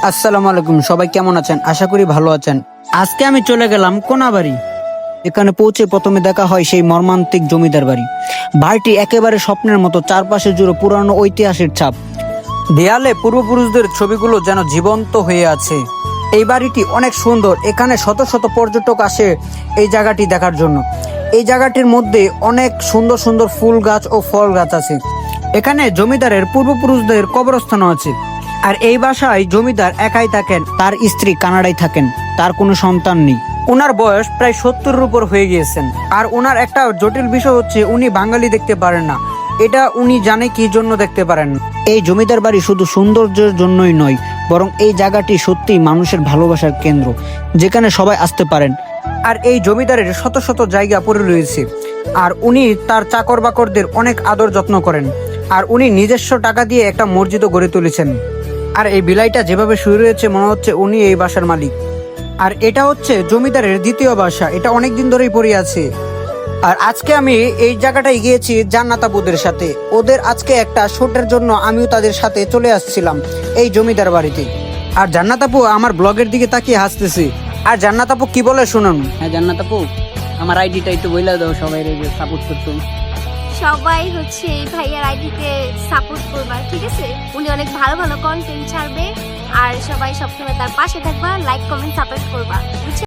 আসসালামু আলাইকুম, সবাই কেমন আছেন? আশা করি ভালো আছেন। আজকে আমি চলে গেলাম কোনাবাড়ি। এখানে পৌঁছে প্রথমে দেখা হয় সেই মর্মান্তিক জমিদার বাড়ি। বাড়িটি একেবারে স্বপ্নের মতো, চারপাশে জুড়ে পুরানো ঐতিহাসিক ছাপ। দেয়ালে পূর্বপুরুষদের ছবিগুলো যেন জীবন্ত হয়ে আছে। এই বাড়িটি অনেক সুন্দর। এখানে শত শত পর্যটক আসে এই জায়গাটি দেখার জন্য। এই জায়গাটির মধ্যে অনেক সুন্দর সুন্দর ফুল গাছ ও ফল গাছ আছে। এখানে জমিদারের পূর্বপুরুষদের কবরস্থানও আছে। আর এই বাসায় জমিদার একাই থাকেন, তার স্ত্রী কানাডায় থাকেন, তার কোনো সন্তান নেই। ওনার বয়স প্রায় 70-এর উপর হয়ে গিয়েছেন। আর ওনার একটা জটিল বিষয় হচ্ছে উনি বাঙালি দেখতে পারেন না। এটা উনি জানে কি জন্য দেখতে পারেন না। এই জমিদার বাড়ি শুধু সৌন্দর্যের জন্যই নয়, বরং এই জায়গাটি সত্যিই মানুষের ভালোবাসার কেন্দ্র, যেখানে সবাই আসতে পারেন। আর এই জমিদারের শত শত জায়গা পড়ে রয়েছে। আর উনি তার চাকর বাকরদের অনেক আদর যত্ন করেন। আর উনি নিজস্ব টাকা দিয়ে একটা মসজিদও গড়ে তুলেছেন। আর এই বিলাইটা যেভাবে শুয়ে রয়েছে মনে হচ্ছে উনি এই বাসার মালিক। আর এটা হচ্ছে জমিদারের দ্বিতীয় বাসা, এটা অনেক দিন ধরেই পড়ে আছে। আর আজকে আমি এই জায়গাটায় গিয়েছি জান্নাত আপুদের সাথে। ওদের আজকে একটা শুটের জন্য আমিও তাদের সাথে চলে আসছিলাম এই জমিদার বাড়িতে। আর জান্নাত আপু আমার ব্লগের দিকে তাকিয়ে হাসতেছে। আর জান্নাত আপু কি বলে শুনুন। হ্যাঁ জান্নাত আপু, আমার আইডিটা একটু বইলা দাও, সবাই সাপোর্ট করতো। সবাই হচ্ছে এই ভাইয়ার আইডিতে সাপোর্ট করবা, ঠিক আছে? উনি অনেক ভালো ভালো কন্টেন্ট ছাড়বে। আর সবাই সবসময় তার পাশে থাকবা, লাইক কমেন্ট সাপোর্ট করবা, বুঝছো?